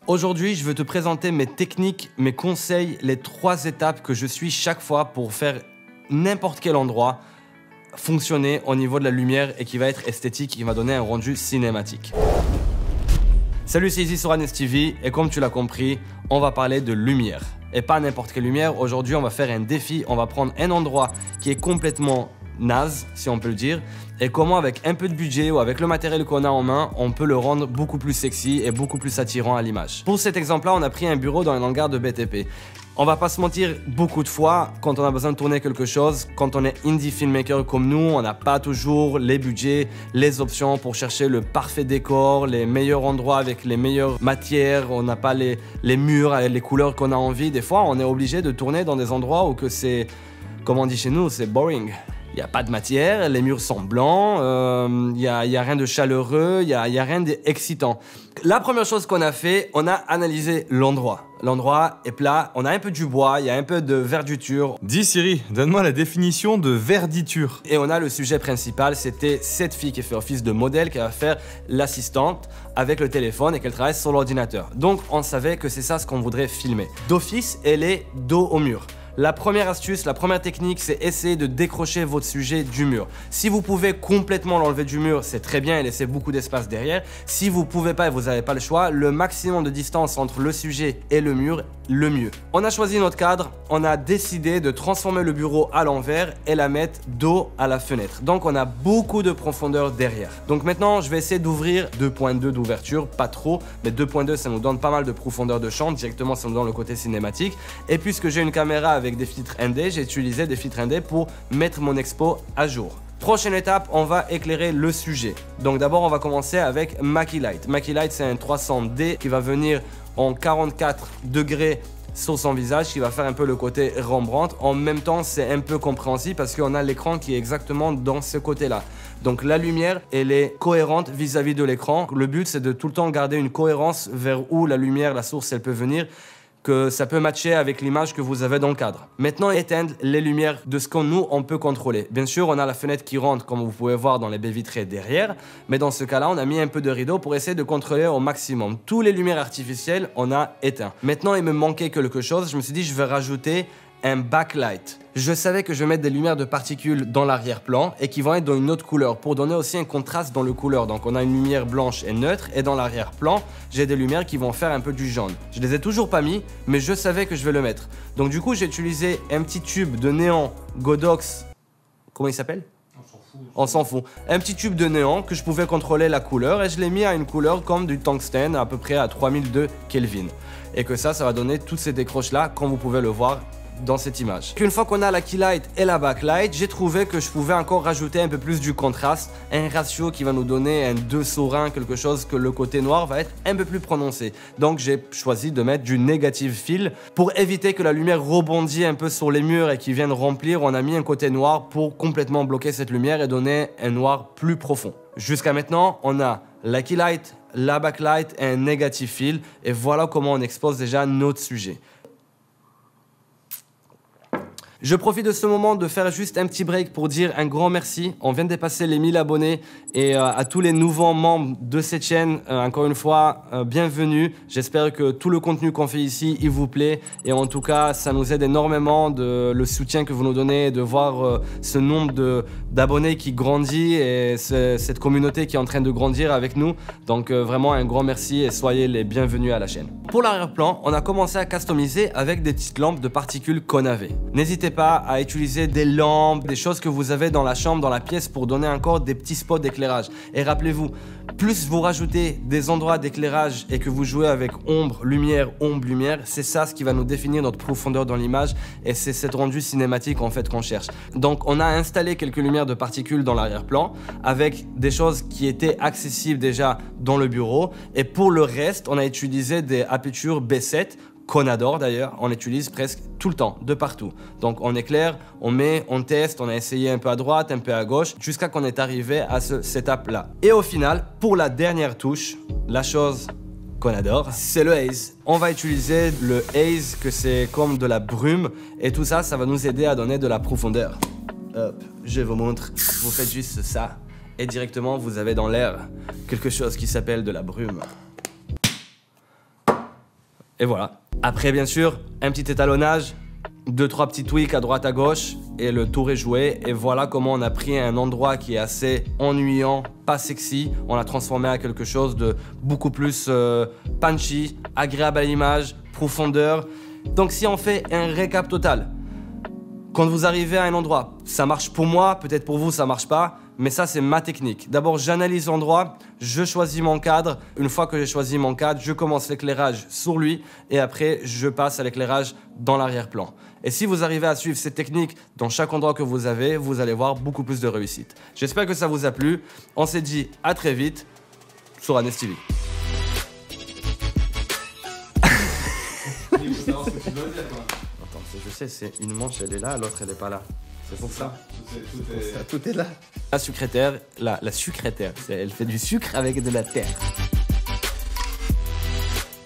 Aujourd'hui, je veux te présenter mes techniques, mes conseils, les 3 étapes que je suis chaque fois pour faire n'importe quel endroit fonctionner au niveau de la lumière et qui va être esthétique, qui va donner un rendu cinématique. Salut, c'est Izzy sur Anes TV et comme tu l'as compris, on va parler de lumière. Et pas n'importe quelle lumière, aujourd'hui on va faire un défi, on va prendre un endroit qui est complètement naze, si on peut le dire, et comment avec un peu de budget ou avec le matériel qu'on a en main, on peut le rendre beaucoup plus sexy et beaucoup plus attirant à l'image. Pour cet exemple-là, on a pris un bureau dans un hangar de BTP. On va pas se mentir, beaucoup de fois, quand on a besoin de tourner quelque chose, quand on est indie filmmaker comme nous, on n'a pas toujours les budgets, les options pour chercher le parfait décor, les meilleurs endroits avec les meilleures matières, on n'a pas les murs, les couleurs qu'on a envie. Des fois, on est obligé de tourner dans des endroits où que c'est, comme on dit chez nous, c'est boring. Il n'y a pas de matière, les murs sont blancs, il n'y a rien de chaleureux, il n'y a rien d'excitant. La première chose qu'on a fait, on a analysé l'endroit. L'endroit est plat, on a un peu du bois, il y a un peu de verditure. Dis Siri, donne-moi la définition de verditure. Et on a le sujet principal, c'était cette fille qui fait office de modèle, qui va faire l'assistante avec le téléphone et qu'elle travaille sur l'ordinateur. Donc on savait que c'est ça ce qu'on voudrait filmer. D'office, elle est dos au mur. La première astuce, la première technique, c'est essayer de décrocher votre sujet du mur. Si vous pouvez complètement l'enlever du mur, c'est très bien et laisser beaucoup d'espace derrière. Si vous ne pouvez pas et vous n'avez pas le choix, le maximum de distance entre le sujet et le mur, le mieux. On a choisi notre cadre, on a décidé de transformer le bureau à l'envers et la mettre dos à la fenêtre. Donc on a beaucoup de profondeur derrière. Donc maintenant, je vais essayer d'ouvrir 2.2 d'ouverture, pas trop, mais 2.2 ça nous donne pas mal de profondeur de champ, directement ça nous donne le côté cinématique. Et puisque j'ai une caméra avec des filtres ND, j'ai utilisé des filtres ND pour mettre mon expo à jour. Prochaine étape, on va éclairer le sujet. Donc d'abord, on va commencer avec Mackie Light. Mackie Light, c'est un 300D qui va venir en 44 degrés sur son visage, qui va faire un peu le côté Rembrandt. En même temps, c'est un peu compréhensible parce qu'on a l'écran qui est exactement dans ce côté-là. Donc la lumière, elle est cohérente vis-à-vis de l'écran. Le but, c'est de tout le temps garder une cohérence vers où la lumière, la source, elle peut venir, que ça peut matcher avec l'image que vous avez dans le cadre. Maintenant, éteindre les lumières de ce qu'on nous, on peut contrôler. Bien sûr, on a la fenêtre qui rentre, comme vous pouvez voir dans les baies vitrées derrière, mais dans ce cas-là, on a mis un peu de rideau pour essayer de contrôler au maximum. Toutes les lumières artificielles, on a éteint. Maintenant, il me manquait quelque chose, je me suis dit, je vais rajouter un backlight. Je savais que je vais mettre des lumières de particules dans l'arrière-plan et qui vont être dans une autre couleur pour donner aussi un contraste dans le couleur. Donc on a une lumière blanche et neutre et dans l'arrière-plan, j'ai des lumières qui vont faire un peu du jaune. Je les ai toujours pas mis, mais je savais que je vais le mettre. Donc du coup, j'ai utilisé un petit tube de néon Godox. Comment il s'appelle ? On s'en fout. Un petit tube de néon que je pouvais contrôler la couleur et je l'ai mis à une couleur comme du tungstène à peu près à 3002 Kelvin. Et que ça va donner toutes ces décroches là comme vous pouvez le voir dans cette image. Une fois qu'on a la keylight et la backlight, j'ai trouvé que je pouvais encore rajouter un peu plus du contraste, un ratio qui va nous donner un 2 sur 1, quelque chose que le côté noir va être un peu plus prononcé. Donc j'ai choisi de mettre du negative fill pour éviter que la lumière rebondisse un peu sur les murs et qu'ils viennent remplir. On a mis un côté noir pour complètement bloquer cette lumière et donner un noir plus profond. Jusqu'à maintenant, on a la keylight, la backlight et un negative fill et voilà comment on expose déjà notre sujet. Je profite de ce moment de faire juste un petit break pour dire un grand merci. On vient de dépasser les 1000 abonnés et à tous les nouveaux membres de cette chaîne, encore une fois, bienvenue. J'espère que tout le contenu qu'on fait ici, il vous plaît. Et en tout cas, ça nous aide énormément le soutien que vous nous donnez, de voir ce nombre d'abonnés qui grandit et cette communauté qui est en train de grandir avec nous. Donc vraiment un grand merci et soyez les bienvenus à la chaîne. Pour l'arrière-plan, on a commencé à customiser avec des petites lampes de particules qu'on avait. N'hésitez pas à utiliser des lampes, des choses que vous avez dans la chambre, dans la pièce pour donner encore des petits spots d'éclairage. Et rappelez-vous, plus vous rajoutez des endroits d'éclairage et que vous jouez avec ombre, lumière, c'est ça ce qui va nous définir notre profondeur dans l'image et c'est cette rendu cinématique en fait qu'on cherche. Donc on a installé quelques lumières de particules dans l'arrière-plan avec des choses qui étaient accessibles déjà dans le bureau et pour le reste, on a utilisé des apertures B7 qu'on adore d'ailleurs, on l'utilise presque tout le temps, de partout. Donc on éclaire, on met, on teste, on a essayé un peu à droite, un peu à gauche, jusqu'à qu'on est arrivé à ce setup là. Et au final, pour la dernière touche, la chose qu'on adore, c'est le haze. On va utiliser le haze, que c'est comme de la brume, et tout ça, ça va nous aider à donner de la profondeur. Hop, je vous montre, vous faites juste ça, et directement vous avez dans l'air quelque chose qui s'appelle de la brume. Et voilà. Après, bien sûr, un petit étalonnage, 2-3 petits tweaks à droite à gauche et le tour est joué. Et voilà comment on a pris un endroit qui est assez ennuyant, pas sexy. On l'a transformé à quelque chose de beaucoup plus punchy, agréable à l'image, profondeur. Donc si on fait un récap total, quand vous arrivez à un endroit, ça marche pour moi, peut-être pour vous ça marche pas, mais ça c'est ma technique. D'abord j'analyse l'endroit, je choisis mon cadre. Une fois que j'ai choisi mon cadre, je commence l'éclairage sur lui et après je passe à l'éclairage dans l'arrière-plan. Et si vous arrivez à suivre cette technique dans chaque endroit que vous avez, vous allez voir beaucoup plus de réussite. J'espère que ça vous a plu. On s'est dit à très vite sur Anes TV. Attends, je sais, c'est une manche, elle est là, l'autre elle est pas là. C'est pour ça. Tout est là. La sucrétaire, elle fait du sucre avec de la terre.